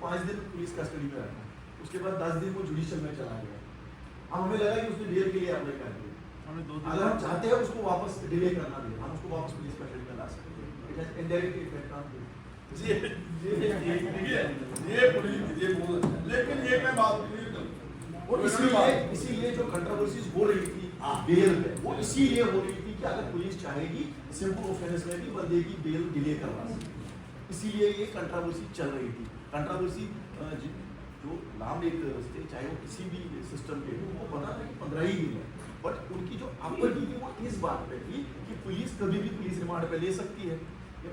5 दिन police custody में रखा, उसके बाद 10 दिन वो जुडिशियल में चला गया। अब हमें लगा कि उसने बेल के लिए अप्लाई कर दिया, अगर हम चाहते हैं उसको वापस डिले करना भी, हम उसको वापस पुलिस कस्टडी में ला सकते हैं। It has indirect effect on ये बोल, लेकिन ये मैं बात नहीं करूँ। और इसीलिए जो कंट्रोवर्सीज हो रही थी बेल पे, वो इसीलिए हो रही थी कि अगर पुलिस चाहेगी सिंपल ऑफेंस में भी बंदे की बेल डिले करवा सकती, इसीलिए ये कंट्रोवर्सी चल रही थी। कंट्रोवर्सी जो नाम एक थे, चाहे वो किसी भी सिस्टम के हो, वो बना था कि 15 ही दिन है, बट उनकी जो आपत्ति थी वो इस बात पे थी कि पुलिस कभी भी पुलिस रिमांड पे ले सकती है,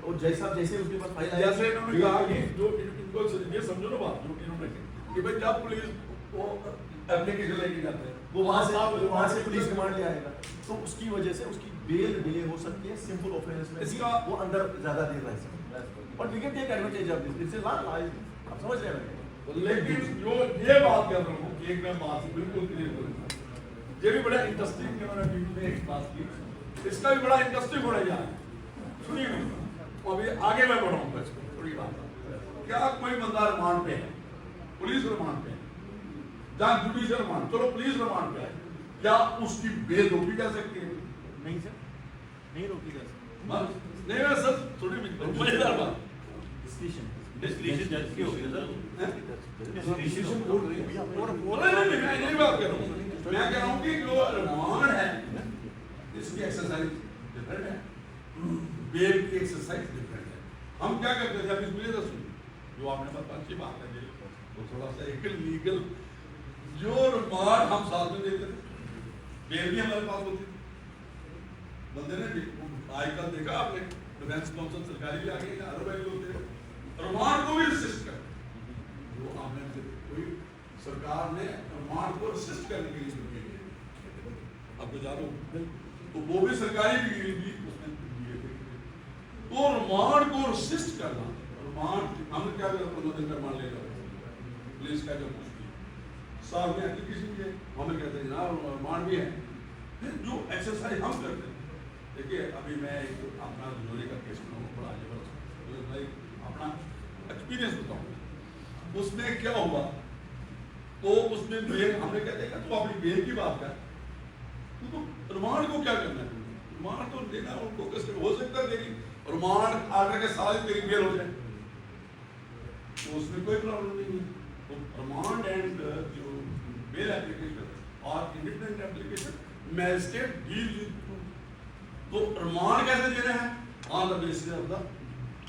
और जैसे उसके पास फाइल आया, जैसे इन्होंने कहा कि जो इनको ये समझो ना बात, जो इन्होंने कि भाई जब पुलिस वो एप्लीकेशन लेके जाते हैं, वो वहां से पुलिस रिमांड ले आएगा, तो उसकी वजह से उसकी बेल डिले हो सकती है। सिंपल ऑफेंस में इसका वो अंदर ज्यादा देर रह सकता है, but we can take advantage of this, it's a law, आप समझ रहे हैं। लेकिन जो ये बात कर रहा हूँ कि एक मैं बात बिल्कुल क्लियर करूँगा, ये भी बड़ा इंटरेस्टिंग इन्होंने बीच में एक बात की, इसका भी बड़ा इंटरेस्टिंग होने जा रहा है, सुनिए। अभी आगे मैं बढ़ाऊंगा इसको थोड़ी बात। क्या कोई बंदा रिमांड पे है, पुलिस रिमांड पे है, जहाँ जुडिशियल रिमांड, चलो पुलिस रिमांड पे है, क्या उसकी बेल रोकी जा सकती है? नहीं सर, नहीं रोकी जा सकती। नहीं मैं सर थोड़ी मजेदार बात, डिस्क्रिशन जज की होगी सर, डिस्क्रिशन कोर्ट नहीं मैं यही बात कर रहा हूँ। मैं कह रहा हूँ कि जो रिमांड है इसकी एक्सरसाइज डिफरेंट है, बेल की एक्सरसाइज डिफरेंट है। हम क्या करते थे, अभी मुझे सुनिए, जो आपने बताया अच्छी बात है, वो थोड़ा सा एक लीगल जो रिमांड हम साथ में देते थे, बेल भी हमारे पास होती थी। बंदे ने आजकल देखा आपने, डिफेंस काउंसिल सरकारी भी आ गई, अदरवाइज होते हैं, रिमांड को भी रेसिस्ट कर, जो आपने कोई सरकार ने रिमांड को रेसिस्ट करने के लिए आपको जानो, तो वो भी सरकारी डिग्री भी उसने दिए थे। तो रिमांड को रेसिस्ट करना, रिमांड हमने क्या किया, 15 दिन का रिमांड लेकर पुलिस का जब पूछती साहब ने एप्लीकेशन किए, हमें कहते हैं जनाब रिमांड भी है। फिर जो एक्सरसाइज हम करते हैं, देखिए अभी मैं एक अपना जोरी का केस बनाऊँ, बड़ा जबरदस्त अपना एक्सपीरियंस बताऊँ। उसमें क्या हुआ, तो उसमें बेल हमने कहते हैं तो अपनी बेल की बात कर, तो रिमांड को क्या करना है, रिमांड तो देना उनको कैसे हो सकता है, तेरी रिमांड आगे के साल तेरी बेल हो जाए, तो उसमें कोई प्रॉब्लम नहीं है। तो रिमांड एंड जो बेल एप्लीकेशन और independent application magistrate deal with, तो रिमांड कैसे देना है, on the basis of the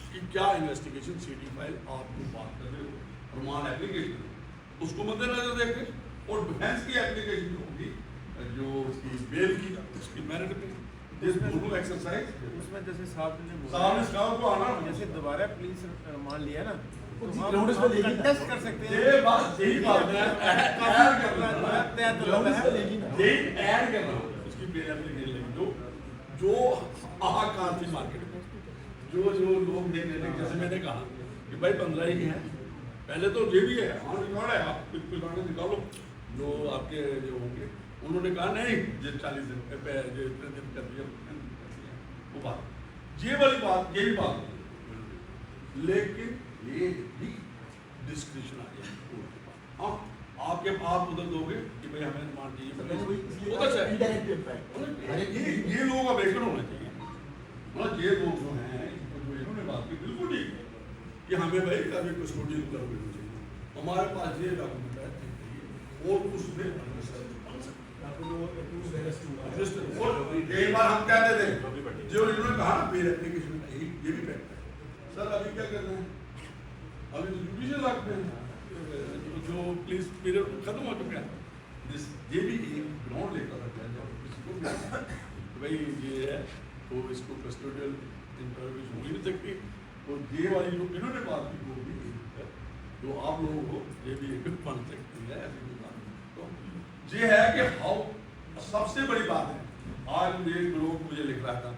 कि क्या इन्वेस्टिगेशन सीडी फाइल आपको बात कर रहे हो, रिमांड एप्लीकेशन उसको मद्देनजर देखे, और डिफेंस की एप्लीकेशन होगी जो उसकी बेल की उसकी मेरिट पे, जिसमें दोनों एक्सरसाइज उसमें जैसे साहब ने साहब को आना, जैसे दोबारा पुलिस मान लिया ना, तो हम ग्राउंड पे कंटेस्ट कर सकते हैं। ये बात यही बात है, ऐड करना उसकी बेल एप्लीकेशन लेगी, जो आकार थी मार्केट में, जो लोग देने लगे, जैसे मैंने कहा कि भाई 15 ही है, पहले तो ये भी है, हाँ रिकॉर्ड है, आप कुछ निकालो जो आपके जो होंगे, उन्होंने कहा नहीं जो 40 दिन कर दिया वो बात, ये वाली बात, यही बात, लेकिन ये भी डिस्क्रिप्शन आ गया कोर्ट के पास। हाँ आपके आप उधर दोगे कि भाई हमें मान चाहिए, ये लोग अवेकन होने चाहिए, मतलब ये लोग जो हैं जो इन्होंने बात की बिल्कुल ठीक है कि हमें भाई कभी कस्टोडियल करना चाहिए, हमारे पास ये डॉक्यूमेंट है और उसमें कई बार हम कहते थे जो इन्होंने कहा ना बेल एप्लीकेशन ये भी फैक्ट है सर। अभी क्या कर रहे हैं, अभी तो जुडिशियल एक्ट में जो पुलिस पीरियड खत्म हो चुका है, ये भी एक ग्राउंड लेकर रखा है जब किसी को भाई ये है तो इसको कस्टोडियल इंटरव्यू हो ही नहीं सकती, तो ये वाली जो इन्होंने बात की वो भी तो आप लोगों को ये भी एक बन सकती है ऐसी बात। तो ये है कि हाउ सबसे बड़ी बात है, आज एक लोग मुझे लिख रहा था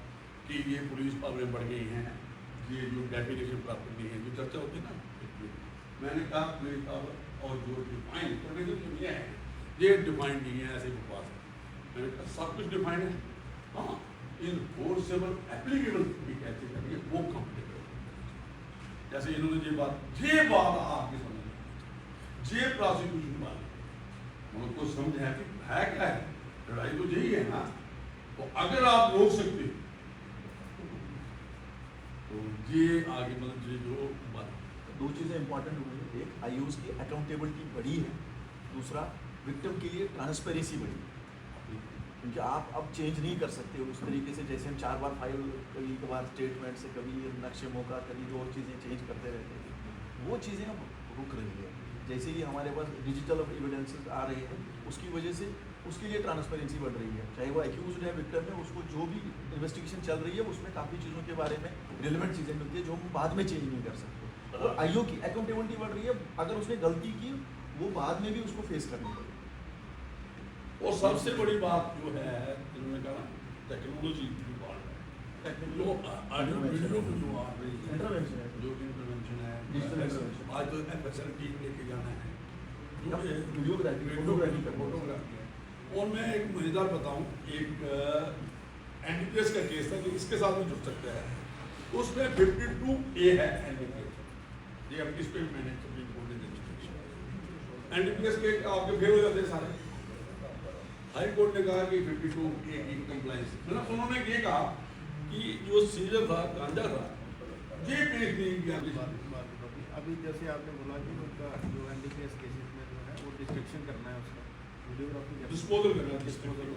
कि ये पुलिस पावर बढ़ गई हैं, ये जो डेफिनेशन प्रॉपर्टी है जो चर्चा होती है ना, मैंने कहा पुलिस पावर और जो डिफाइन करने जो है ये डिफाइन नहीं है, ऐसे बकवास है। मैंने कहा सब कुछ डिफाइन है, हाँ इनफोर्सेबल एप्लीकेबल भी कैसे करिए वो कम्प्लीट, जैसे इन्होंने ये बात आपकी समझ प्रोसिक्यूशन वाले उनको समझ है कि है क्या है, लड़ाई तो यही है ना। तो अगर आप रोक सकते तो ये आगे मतलब ये जो बात, दो चीज़ें इंपॉर्टेंट हुई हैं, एक आईयूज की अकाउंटेबिलिटी बढ़ी है, दूसरा विक्टिम के लिए ट्रांसपेरेंसी बढ़ी है, क्योंकि आप अब चेंज नहीं कर सकते उस तरीके से जैसे हम 4 बार फाइल, कभी कभार स्टेटमेंट से, कभी नक्शे मौका, कभी और चीज़ें चेंज करते रहते थे, वो चीज़ें अब रुक रही है। जैसे ही हमारे पास डिजिटल एविडेंसेस आ रहे हैं, उसकी वजह से उसके लिए ट्रांसपेरेंसी बढ़ रही है, चाहे वो एक्यूज है, विक्टिम है, उसको जो भी इन्वेस्टिगेशन चल रही है उसमें काफ़ी चीज़ों के बारे में रिलेवेंट चीज़ें मिलती है जो हम बाद में चेंज नहीं कर सकते। और आईओ की अकाउंटेबिलिटी बढ़ रही है, अगर उसने गलती की वो बाद में भी उसको फेस करनी पड़ेगी। और सबसे बड़ी बात जो है इन्होंने कहा टेक्नोलॉजी की बात है, जो ऑडियो वीडियो में जो आ रही है, इंटरवेंशन है, जो इंटरवेंशन है, डिजिटल इंटरवेंशन, आज तो एफएसएल टीम लेके जाना है, वीडियोग्राफी, फोटोग्राफी करना है। फोटोग्राफी है। और मैं एक मजेदार बताऊं, एक एनडीपीएस का केस था कि इसके साथ में जुड़ सकता है, उसमें 52A है एनडीपीएस, ये अब इस पे भी मैंने सुप्रीम कोर्ट ने देखी, एनडीपीएस के आपके फेल हो जाते हैं सारे। हाई कोर्ट ने कहा कि 52A की कंप्लायंस, मतलब उन्होंने ये कहा कि जो सीजर था, गांजा था, ये पेश नहीं किया। अभी जैसे आपने बोला कि उनका जो एनडीपीएस केसेस में जो है वो डिस्ट्रक्शन करना है, उसका वीडियोग्राफी डिस्पोजल करना, डिस्पोजल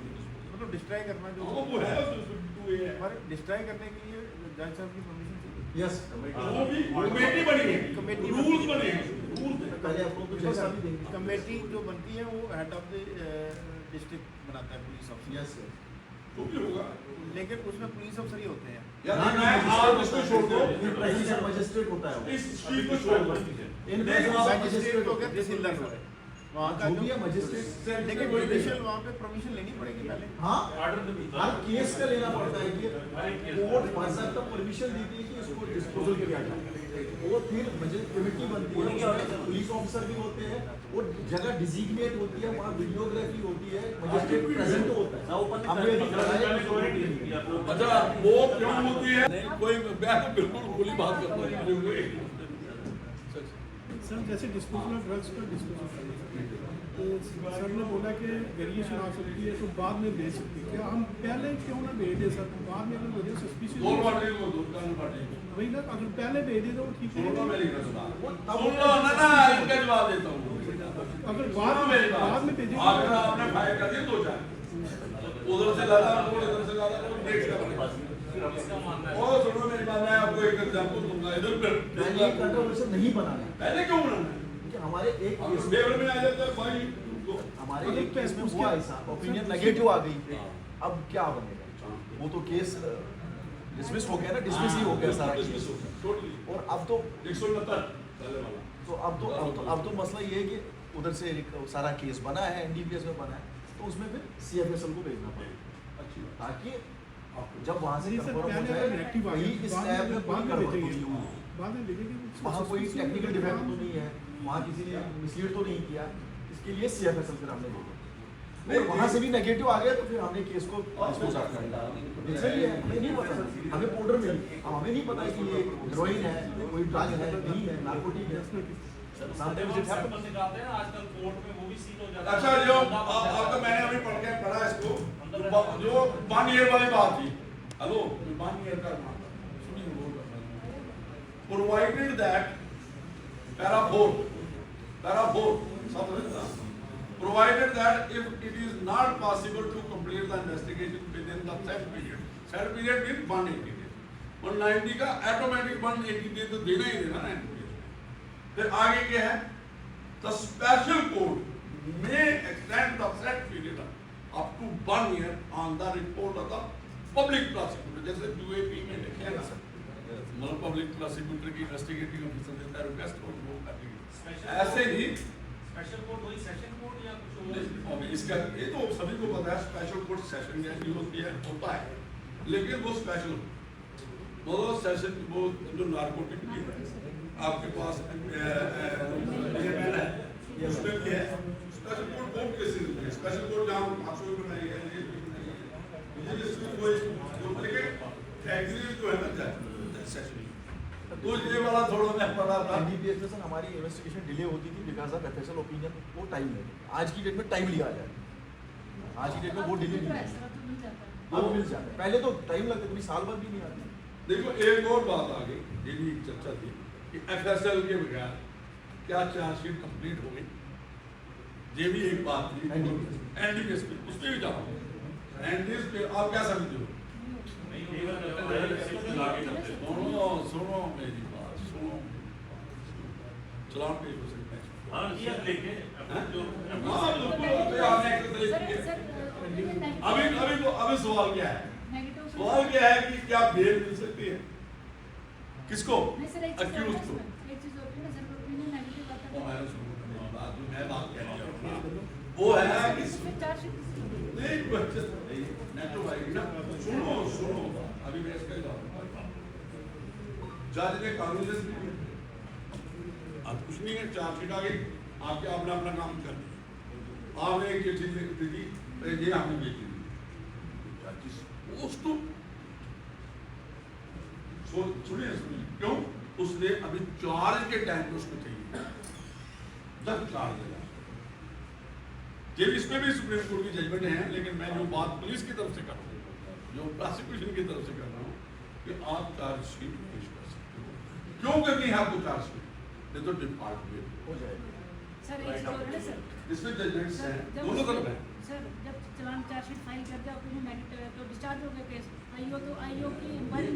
मतलब डिस्ट्रॉय करना जो वो है उसमें 52A है। हमारे डिस्ट्रॉय करने के लिए जज साहब की परमिशन चाहिए। यस, वो भी कमेटी बनी है, कमेटी रूल्स बने हैं, रूल्स पहले आप लोग को जैसा भी देंगे। कमेटी जो बनती है वो हेड ऑफ द डिस्ट्रिक्ट बनाता है, पुलिस ऑफिसर। यस, जो भी होगा। लेकिन उसमें पुलिस अफसर ही होते हैं। यार मैं आज इसको छोड़ दो, ये प्रेसिडेंट मजिस्ट्रेट होता है वो। इस चीज को छोड़ दो। इन मजिस्ट्रेट हो गया, तहसीलदार हो गया, वहाँ का जो भी जो है मजिस्ट्रेट, लेकिन जुडिशियल वहाँ पे परमिशन लेनी पड़ेगी पहले। हाँ, हर केस का लेना पड़ता है कि कोर्ट बाकायदा परमिशन देती है कि इसको डिस्पोजल किया जाए। वो फिर कमेटी बनती है, उसमें पुलिस ऑफिसर भी होते हैं, वो जगह डिजिग्नेट होती है, वहाँ वीडियोग्राफी होती है, मजिस्ट्रेट प्रेजेंट होता है। हमने अभी कराया, अच्छा वो क्यों होती है? नहीं कोई मैं तो बिल्कुल खुली बात करता हूँ। सर जैसे डिस्पोजल ऑफ ड्रग्स का डिस्पोजल तो सर ने बोला कि वेरिएशन आ सकती है तो बाद में भेज सकती है, क्या हम पहले क्यों ना भेज दें सर? बाद में अगर मुझे दो सस्पिशियस बातें को दो कान बातें वही ना, अगर पहले भेज दे तो वो ठीक सुनो है, मेरी बात सुन लो ना इनका जवाब देता हूँ। अगर सुनो मेरी बाद में बात, भेजेंगे अगर आपने फाइल कर दिया 2-4 उधर से लादा कोड, इधर से लादा कोड, नेक्स्ट का और सुनो मेरी बात, मैं आपको एक एग्जांपल दूंगा। इधर पहले कंट्रोवर्शियल नहीं बनाना है, पहले क्यों बनाना है? क्योंकि हमारे एक हम केस फेवर में आ जाता है भाई तो हमारे एक केस में हुआ ऐसा, ओपिनियन नेगेटिव आ गई, अब क्या बनेगा? वो तो केस डिसमिस हो गया ना, डिसमिस ही हो गया सारा केस। टोटली और अब तो 169 पहले वाला। अब तो मसला ये है कि उधर से सारा केस बना है, एनडीपीएस में बना है, तो उसमें फिर सीएफएसएल को भेजना पड़ेगा, अच्छी बात। ताकि जब वहाँ से नहीं सर, कंफर्म हो पहले जाए अगर एक्टिव आ वही गया, इस बाद ऐप में में कोई बाद में गड़बड़ भेजेंगे, नहीं हुई, बाद में भेजेंगे, वहाँ कोई टेक्निकल डिफेक्ट तो नहीं है, वहाँ किसी ने मिसलीड तो नहीं किया, इसके लिए सीएफएसएल फिर हमने भेजा। और वहाँ से भी नेगेटिव आ गया तो फिर हमने केस को डिस्पोज आउट कर दिया। इसलिए हमें नहीं पता, हमें पाउडर मिली, अब हमें नहीं पता है कि ये हेरोइन है, कोई ड्रग है, नहीं है, नार्कोटिक है। Sometimes it happens. आजकल कोर्ट में वो भी सीन हो जाता है। अच्छा जो आपका मैंने अभी पढ़ा इसको, जो 1 ईयर वाली बात थी, हेलो 1 ईयर का सुनिए वो प्रोवाइडेड दैट पैरा 4 सब लिखना, provided that if it is not possible to complete the investigation within the set period means 180 days, 190 का ऑटोमेटिक 180 डेज तो देना ही देना ना। फिर आगे क्या है? The special court may extend the set period up to 1 year on the report of the public prosecutor, जैसे UAP में लिखे है ना, मतलब पब्लिक प्रोसिक्यूटर की इन्वेस्टिगेटिंग ऑफिसर देता है रिक्वेस्ट और वो करेंगे। ऐसे ही स्पेशल कोर्ट वही सेशन कोर्ट या कुछ और? इसका ये तो सभी को पता है, स्पेशल कोर्ट सेशन होता है, लेकिन वो स्पेशल मतलब सेशन वो जो नार्कोटिक की है आपके पास है, उसमें भी है स्पेशल कोर्ट। बहुत केसेस होते हैं स्पेशल कोर्ट, जहाँ आपको बनाई है ये इसमें कोई लेकिन एग्री जो है ना सेशन, तो ये वाला थोड़ा मैं रहा था। एनडीपीएस में सर हमारी इन्वेस्टिगेशन डिले होती थी बिकॉज ऑफ एफएसएल ओपिनियन, वो टाइम लेते। आज की डेट में टाइम लिया जाए, आज की डेट में वो डिले नहीं है, अब मिल जाता है। पहले तो टाइम लगता, कभी साल भर भी नहीं आती। देखो एक और बात आ गई, ये भी एक चर्चा थी कि एफएसएल के बगैर क्या चार्जशीट कंप्लीट हो गई, ये भी एक बात थी। एनडीपीएस पे उस पे भी जाओ, एनडीपीएस पे आप क्या समझते हो? सुनो मेरी बात, सुनो, चलान पेश हो सकता है। हाँ किया लेके जो हाँ बिल्कुल, आपने एक तरीके अभी सवाल क्या है? सवाल क्या है कि क्या बेल मिल सकती है किसको? अक्यूज को। मैं बात कह रही हूँ वो है कि नहीं बच्चे नेटो भाई ना, सुनो अभी मैं इसका जज ने कानून से अब कुछ नहीं है, चार्जशीट आ गई, आपके आपने अपना काम कर दिया, आपने एक चिट्ठी लिख दी, ये आपने भेज दी, उसको सुनिए क्यों? उसने अभी चार्ज के टाइम पे उसको चाहिए, जब चार्ज देगा। ये इसमें भी सुप्रीम कोर्ट की जजमेंट है, लेकिन मैं जो बात पुलिस की तरफ से कर रहा हूँ, जो प्रोसिक्यूशन की तरफ से कर रहा हूँ कि आप चार्जशीट पेश कर सकते हो। क्यों करनी है आपको चार्जशीट? ये तो डिपार्टमेंट हो जाएगा सर एक चीज और है सर, इसमें जजमेंट्स हैं जब दोनों तरफ है। सर जब चलान चार्जशीट फाइल कर दिया, ओपिनियन नेगेटिव है तो डिस्चार्ज हो गया केस। आईओ तो आईओ की इंक्वायरी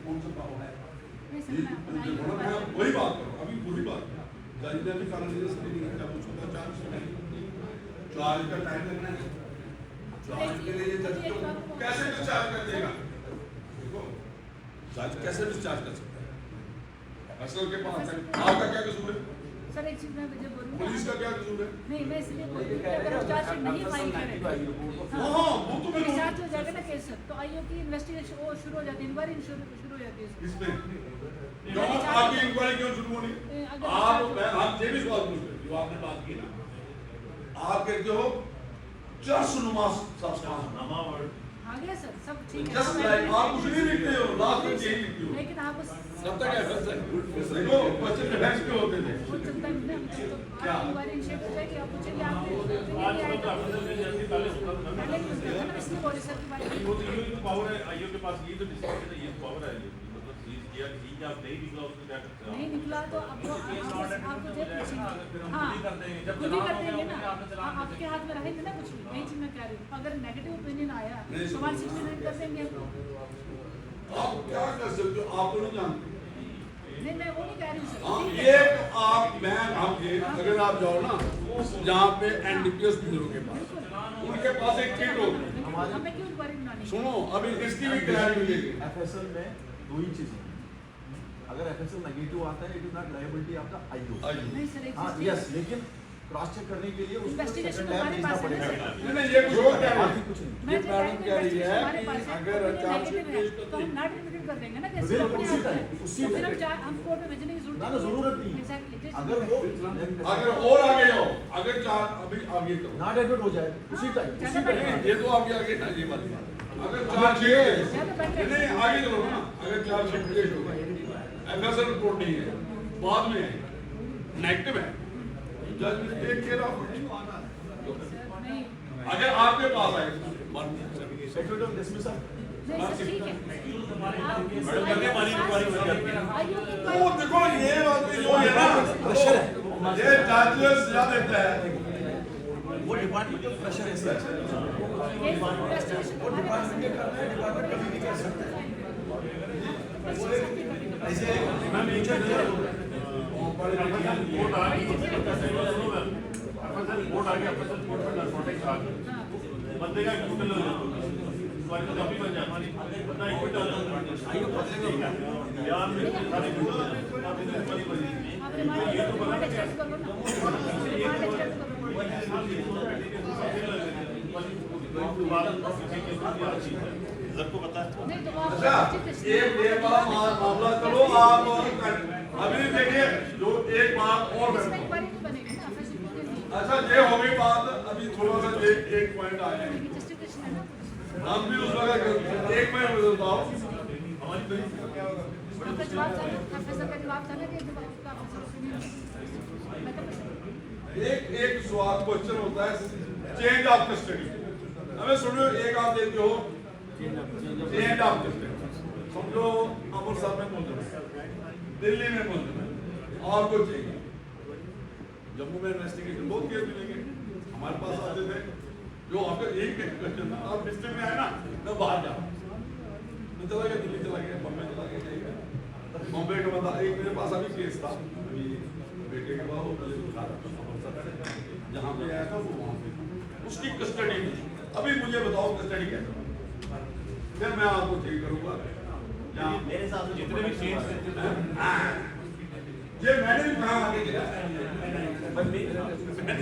कौन सा पावर है? नहीं सर, मैं अपना IO के पास- वही बात करो, अभी पूरी बात जज ने भी कारण नहीं है, जब उसका चार्ज का टाइम लगना है, चार्ज के लिए जज को कैसे डिस्चार्ज कर देगा? देखो जज कैसे डिस्चार्ज कर सकता है? असल के पास है, आपका क्या कसूर है? सर एक चीज मैं जब बोलूँ पुलिस का क्या कसूर है? नहीं, मैं इसलिए बोल रही हूँ कि अगर चार्जशीट नहीं फाइल करें हाँ, वो तो मैं डिस्चार्ज हो जाएगा ना केस सर, तो आईओ की इन्वेस्टिगेशन वो शुरू हो जाती है, इंक्वायरी शुरू हो जाती है इसमें क्यों आपकी इंक्वायरी क्यों शुरू होनी? आप ये भी सवाल पूछ रहे जो आपने बात की ना, आप कहते हो जस्ट नुमा सब्सटेंस, आ गया सर, सब ठीक है। जस्ट लाइक आप कुछ नहीं लिखते हो, लास्ट में यही लिखते हो। लेकिन आप कब तक है देखो बच्चे डिफेंस पे होते थे वो चलता है ना, तो क्या? आप इंक्वायरी इनिशिएट हो जाएगी, आप पूछेंगे आप पहले क्यों किया था? इसलिए बोली सर की बात वो तो ये पावर है आईओ के पास, ये तो डिस्कशन है, ये पावर है, ये मतलब सीज किया ठीक है, आप नहीं निकला उसको क्या करते नहीं निकला तो आपको आपको जो पूछेंगे, हाँ खुद ही कर देंगे, जब खुद ही चलान कर हो गया, देंगे ना, आपने चलान आपके हाथ में रहेंगे ना कुछ भी। नहीं चीज मैं कह रही हूँ, अगर नेगेटिव ओपिनियन आया नहीं, तो 169 कर देंगे आपको। आप क्या कर सकते हो? आप तो नहीं जानते। नहीं मैं वो नहीं कह रही हूँ सर, हाँ, ठीक ये है। तो आप मैं आपके अगर आप जाओ ना जहाँ पे एनडीपीएस ब्यूरो के पास, उनके पास एक किट होगी, हमें क्यों इंक्वायरी बनानी है? सुनो अभी इसकी भी तैयारी मिलेगी। एफएसएल में दो ही चीजें हैं, अगर एफएसएल नेगेटिव आता है it is not liability of the IO. नहीं सर एक हाँ चीज यस, लेकिन क्रॉस चेक करने के लिए उसको Investigation सेकंड लैब हमारे भेजना पास है ना पड़ेगा। सर। नहीं ये कुछ और कह रहे बाकी हैं, कुछ नहीं। मैं ये जो मैडम कह रही है हमारे पास कि है, अगर opinion चार्जशीट negative है, पेश करते तो हम नॉट एडमिटेड कर देंगे ना, तो जैसे बिल्कुल अपने उसी आप टाइम, है। उसी तो फिर हम टाइम। हम कोर्ट में भेजने की जरूरत ना जरूरत नहीं है। Exactly, अगर वो अगर और आगे हो, अगर चार अभी आगे करो, नॉट एडमिट हो जाए उसी टाइम, उसी टाइम। ये तो आपके आगे ना, ये बात अगर चार्जशीट नहीं आगे चलो ना, अगर चार्जशीट पेश हो गई, एफएसएल रिपोर्ट नहीं है, बाद में है, नेगेटिव है, जज will take care of it. नहीं अगर आपके पास आए सर्टिफिकेट ऑफ डिसमिसल नहीं सर ठीक है। मैडम करने वाली इंक्वायरी हो जाती है। वो देखो ये बात जो है ना, प्रेशर है, ये जजेस सजा देता है। वो डिपार्टमेंटल प्रेशर है सर, वो डिपार्टमेंट के करना है, डिपार्टमेंट कभी नहीं कर सकता। ऐसे मैं नेचर क्लियर हो गया। कोर्ट आ गई, कोर्ट आ गया, कोर्ट में नारकोटिक्स आ गई, बंदे का क्विंटल हो जाता है, तुम्हारी तो काफी बन जाती है, बंदा एक क्विंटल यार मेरे सारे क्विंटल आप रिमांड एक्सटेंड कर लो ना, रिमांड एक्सटेंड कर लो। सबको पता है। नहीं तो आप अच्छा ये वाला मामला चलो आप अभी देखिए जो एक बात और इसमें इंक्वायरी नहीं बनेगी ना, FSC के लिए। अच्छा ये हो गई बात, अभी थोड़ा सा एक पॉइंट आया है, जस्टिफिकेशन है ना। हम भी उस वक्त एक मिनट बताओ, हमारी आपका जवाब था ना, प्रोफेसर का जवाब था ना कि जब आपका मैं तो एक सवाल क्वेश्चन होता है चेंज ऑफ कस्टडी। हमें सुनो, एक आप देते हो चेंज ऑफ कस्टडी, समझो अमृतसर में मौजूद है, दिल्ली में मौजूद है, आपको चाहिए। जम्मू में इन्वेस्टिगेशन बहुत केस मिलेंगे, हमारे पास आते थे जो आपका एक क्वेश्चन था, आप डिस्ट्रिक्ट में आए ना, मैं बाहर जाऊँ, मैं चला गया दिल्ली, चला गया बम्बई, चला गया कहीं, बॉम्बे का बंदा, एक मेरे पास अभी केस था, अभी बेटे के बाद जहाँ पे आया था वो वहाँ पे उसकी कस्टडी में। अभी मुझे बताओ कस्टडी कैसे, फिर मैं आपको ठीक करूँगा। मेरे हिसाब से जितने भी केस ये मैंने भी कहा आगे गया,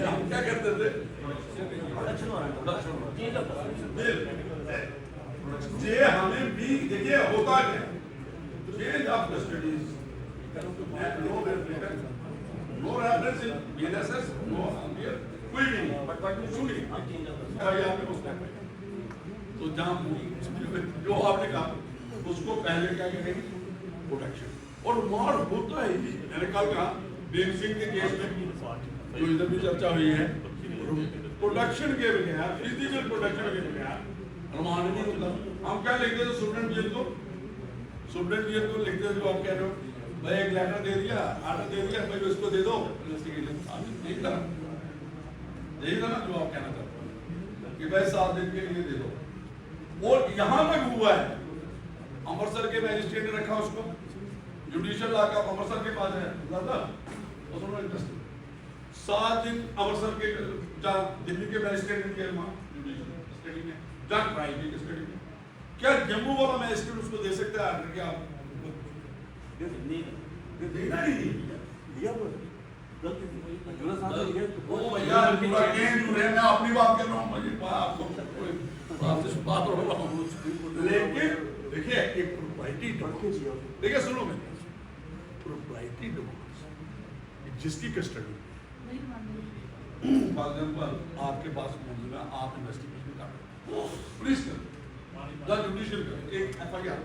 हम क्या करते थे, ये हमें भी देखिए होता क्या, change of custodies, no reference in BNSS, no कोई भी नहीं, सुनिए तो जहाँ जो आपने कहा उसको पहले क्या करेंगे, प्रोटेक्शन। और मार होता है, मैंने कल कहा भीम सिंह के केस में जो इधर भी चर्चा हुई है, प्रोटेक्शन के बगैर, फिजिकल प्रोटेक्शन के बगैर अनुमान नहीं होता। हम क्या लिखते थे स्टूडेंट जेल को लिखते थे, जो आप कह रहे हो भाई एक लेटर दे दिया, आर्डर दे दिया, भाई इसको दे दो इन्वेस्टिगेशन, यही था ना जो आप कहना चाहते हो कि भाई 7 दिन के लिए दे दो। और यहां तक हुआ है, अमृतसर के मैजिस्ट्रेट ने रखा उसको, जुडिशियल लॉ का अमृतसर के पास है, 7 दिन अमृतसर के दिल्ली के मैजिस्ट्रेट ने दिया, जुडिशियल कस्टडी में, जज ट्रायल की कस्टडी में। क्या जम्मू वाला मैजिस्ट्रेट उसको दे सकता है आर्डर? क्या मैं अपनी बात कर रहा हूँ, लेकिन देखिए एक प्रोप्राइटी, देखिए सुनो, मैं प्रोप्राइटी जिसकी कस्टडी आपके पास मौजूद है, आप इन्वेस्टिगेशन कर रहे हो, पुलिस कर जुडिशियल कर एक एफआईआर,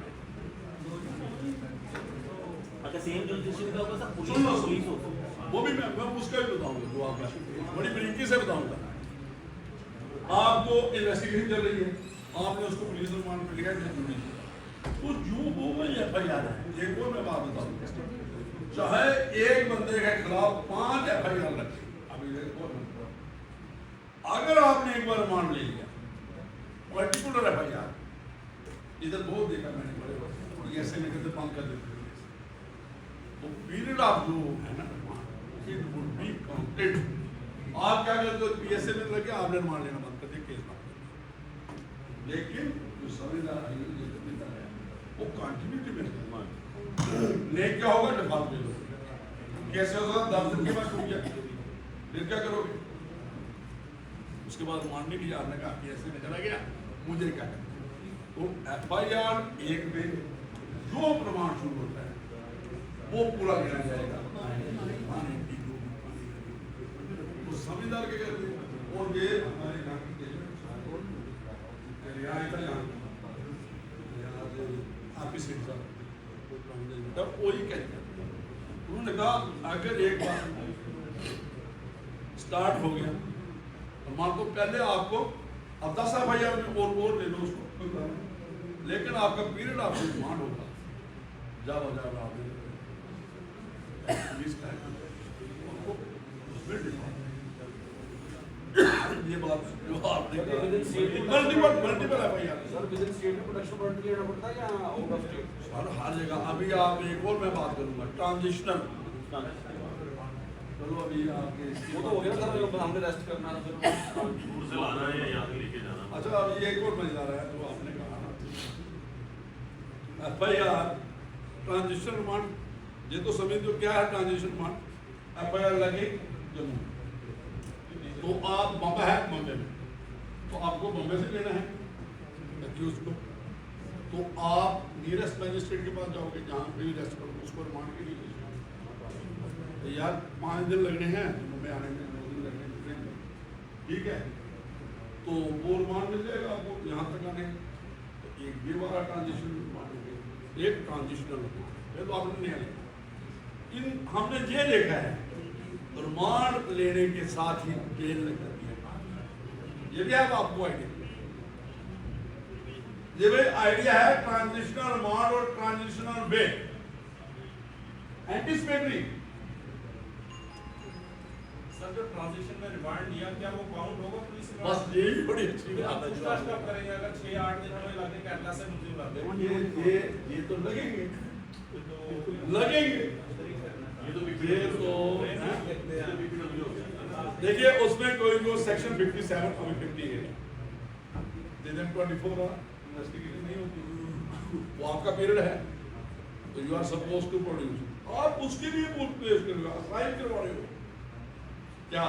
अगर सेम जुडिशियल का होगा सब सुन लो, पुलिस हो, वो भी मैं उसका भी बताऊंगा, जो आपका बड़ी बारीकी से बताऊंगा। आपको इन्वेस्टिगेशन चल रही है, आपने उसको पुलिस रिमांड पे लिया, तो जो वो वही एफआईआर है। एक और मैं बात बताऊंगा, चाहे एक बंदे के खिलाफ 5 एफआईआर रखे, अगर आपने एक बार रिमांड ले लिया, पर्टिकुलर एफआईआर, इधर बहुत देखा मैंने, बड़े ऐसे नहीं करते, 5 कर देते, तो पीरियड ऑफ जो है ना, इट वुड बी काउंटेड। आप क्या करते हो, पीएसए में लगे आपने रिमांड लेना बंद कर दिया, केस बंद कर दिया, लेकिन जो संविधान है वो कंटिन्यूटी में नहीं, क्या होगा, डिफॉल्ट ले लो, कैसे होगा, 10 दिन के बाद टूट गया, फिर क्या करोगे? उसके बाद रिमांड नहीं लिया, आपने कहा पीएसए में चला गया, मुझे क्या करना। तो एफआईआर 1 में जो प्रमाण शुरू होता है वो पूरा गिना जाएगा, तो संविधान के कहते हैं। और ये हमारे यहाँ की आपकी सीट पर तब वही कहते हैं, उन्होंने कहा अगर एक बार स्टार्ट हो गया, मान को पहले आपको अब 10 एफआईआर में और ले लो उसको, लेकिन आपका पीरियड आपको डिमांड होगा, जाओ आपने ये बात जो आप multiple FIR sir with in state में प्रोडक्शन वारंट लेना पड़ता है या आउट ऑफ स्टेट? सर हर जगह। अभी आप एक और मैं बात करूंगा, ट्रांजिशनल, चलो अभी आपके वो तो हो गया सर, हमने रेस्ट करना है, दूर से लाना है या यहाँ से लेके जाना। अच्छा अभी एक और मजा रहा है, तो आपने कहा एफआईआर ट्रांजिशनल रिमांड, ये तो समझ दो क्या है ट्रांजिशनल रिमांड। एफआईआर लगी जम्मू, तो आप बम्बे है, बम्बे में, तो आपको बम्बे से लेना है एक्यूज को, तो आप नियरेस्ट मैजिस्ट्रेट के पास जाओगे, जहाँ पे भी रेस्ट करो, उसको रिमांड के लिए तो यार 5 दिन लगने हैं मुंबई आने में, 2 दिन लगने हैं, ठीक है, तो वो रिमांड मिल जाएगा आपको यहाँ तक आने। तो एक ये वाला ट्रांजिशनल रिमांड, एक ट्रांजिशनल रिमांड, ये तो आपने नहीं लिया। इन हमने ये देखा है रिमांड लेने के साथ ही बेल कर दिया, ये भी है आपको आइडिया। ये भी आइडिया है ट्रांजिशनल रिमांड और ट्रांजिशनल बेल एंटिसिपेटरी। सर जो ट्रांजिशन में रिमांड लिया क्या वो काउंट होगा पुलिस में? बस यही बड़ी अच्छी बात है। पूछताछ कब करेंगे अगर 6-8 दिन हमें लगे केरला से मुझे लगे? ये तो लगेंगे तो लगेंगे ये तो देखिए उसमें कोई सेक्शन 57 अभी 50 है, दिन 24 इन्वेस्टिगेशन नहीं होती, वो आपका पीरियड है, तो you are suppose to produce. और उसके लिए पूछते हैं, करवा रहे हो क्या